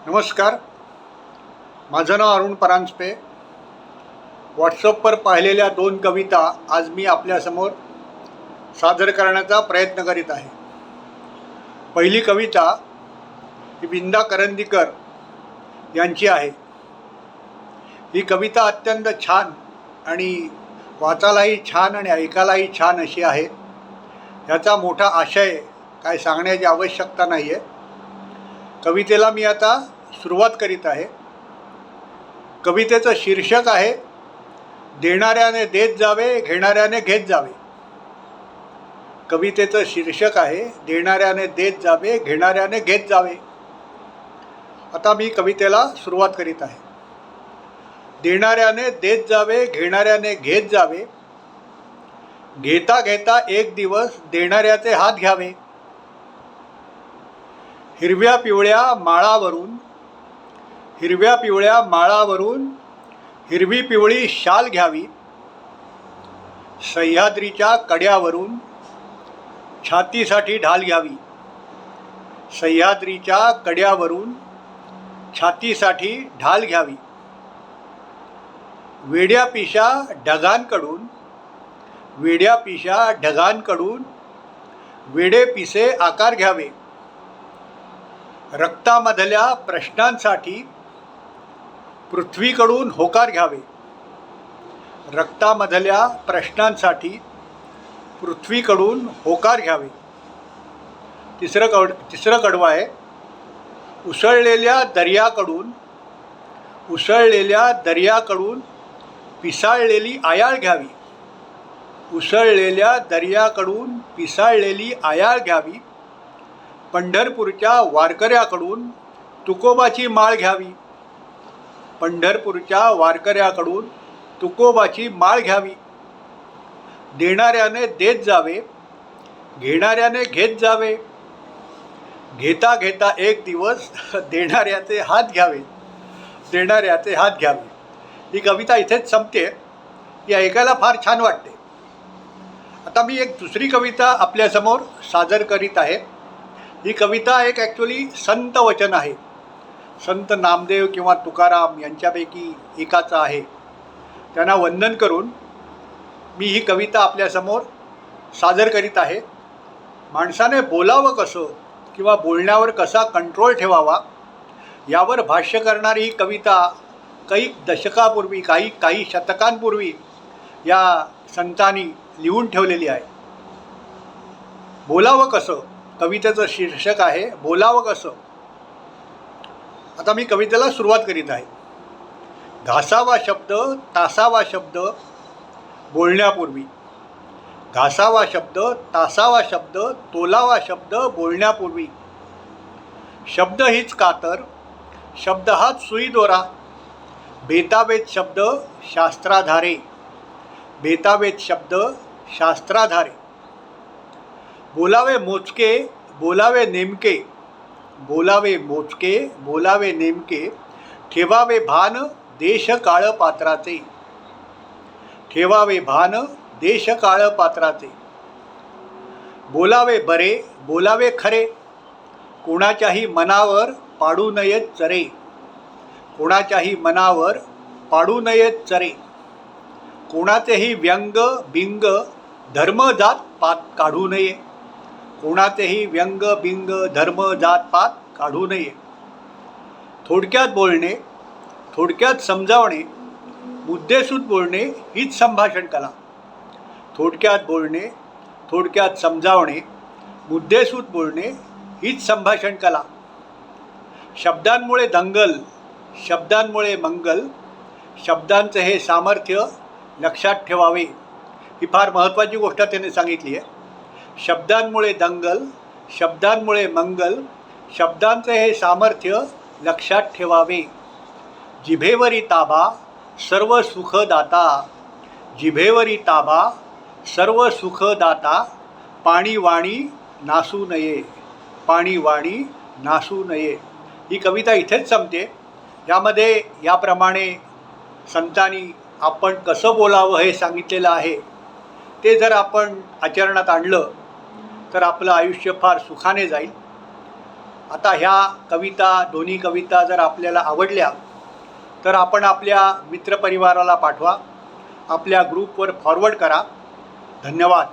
नमस्कार. माझं नाव अरुण परांजपे. व्हॉट्सअपवर पाहिलेल्या 2 कविता आज मी आपल्यासमोर सादर करण्याचा प्रयत्न करीत आहे. पहिली कविता ही विंदा करंदीकर यांची आहे. ही कविता अत्यंत छान आणि वाचायलाही छान आणि ऐकायलाही छान अशी आहे. ह्याचा मोठा आशय काय सांगण्याची आवश्यकता नाही आहे. कवितेला मी आता सुरुवात करीत आहे. कवितेचं शीर्षक आहे देणाऱ्याने देत जावे, घेणाऱ्याने घेत जावे. कवितेचं शीर्षक आहे देणाऱ्याने देत जावे, घेणाऱ्याने घेत जावे. आता मी कवितेला सुरुवात करीत आहे. देणाऱ्याने देत जावे, घेणाऱ्याने घेत जावे. घेता घेता एक दिवस देणाऱ्याचे हात घ्यावे. हिरव्या पिवळ्या माळावरून हिरवी पिवळी शाल घ्यावी. सह्याद्रीच्या कड्यावरून छातीसाठी ढाल घ्यावी. सह्याद्रीच्या कड्यावरून छातीसाठी ढाल घ्यावी. वेड्या पिशा ढगांकडून वेडे पिसे आकार घ्यावे. रक्तामधल्या प्रश्नांसाठी पृथ्वीकडून होकार घ्यावे. रक्तामधल्या प्रश्नांसाठी पृथ्वीकडून होकार घ्यावे. तिसरं कडवं आहे. उसळलेल्या दर्याकडून पिसाळलेली आयाळ घ्यावी. उसळलेल्या दर्याकडून पिसाळलेली आयाळ घ्यावी. पंढरपूरच्या वारकऱ्याकडून तुकोबाची माळ घ्यावी. पंढरपूरच्या वारकऱ्याकडून तुकोबाची माळ घ्यावी. देणाऱ्याने देत जावे, घेणाऱ्याने घेत जावे. घेता घेता एक दिवस देणाऱ्याचे हात घ्यावे. ही कविता इथेच संपते. ही ऐकायला फार छान वाटते. आता मी एक दुसरी कविता आपल्यासमोर सादर करीत आहे. ही कविता एक ॲक्च्युली संत वचन आहे. संत नामदेव किंवा तुकाराम यांच्यापैकी एकाचं आहे. त्यांना वंदन करून मी ही कविता आपल्यासमोर सादर करीत आहे. माणसाने बोलावं कसं किंवा बोलण्यावर कसा कंट्रोल ठेवावा यावर भाष्य करणारी ही कविता काही दशकापूर्वी काही शतकांपूर्वी या संतांनी लिहून ठेवलेली आहे. बोलावं कसं कवितेचं शीर्षक आहे बोलावं कसं. आता मी कवितेला सुरुवात करीत आहे. घासावा शब्द तासावा शब्द बोलण्यापूर्वी. घासावा शब्द तासावा शब्द तोलावा शब्द बोलण्यापूर्वी. शब्द हीच कातर, शब्द हाच सुई दोरा. बेतावेत शब्द शास्त्राधारे. बेतावेत शब्द शास्त्राधारे. बोलावे मोजके बोलावे नेमके. बोलावे नेमके. ठेवावे भान देश काळ पात्राचे. बोलावे बरे बोलावे खरे. कोणाच्याही मनावर पाडू नयेत चरे. कोणाचेही व्यंग बिंग धर्म जात पात काढू नये. थोडक्यात बोलणे, थोडक्यात समजावणे, मुद्देसूद बोलणे हीच संभाषण कला. थोडक्यात बोलणे, थोडक्यात समजावणे, मुद्देसूद बोलणे हीच संभाषण कला. शब्दांमुळे दंगल, शब्दांमुळे मंगल. शब्दांचे हे सामर्थ्य लक्षात ठेवावे. ही फार महत्त्वाची गोष्ट त्याने सांगितली आहे. शब्दांमुळे दंगल, शब्दांमुळे मंगल. शब्दांचे हे सामर्थ्य लक्षात ठेवावे. जिभेवरी ताबा सर्व सुखदाता. जिभेवरी ताबा सर्व सुखदाता. पाणीवाणी नासू नये. ही कविता इथेच संपते. यामध्ये याप्रमाणे संतांनी आपण कसं बोलावं हे सांगितलेलं आहे. ते जर आपण आचरणात आणलं तर आपलं आयुष्य फार सुखाने जाईल. आता ह्या कविता, दोन्ही कविता जर आपल्याला आवडल्या तर आपण आपल्या मित्रपरिवाराला पाठवा, आपल्या ग्रुपवर फॉरवर्ड करा. धन्यवाद.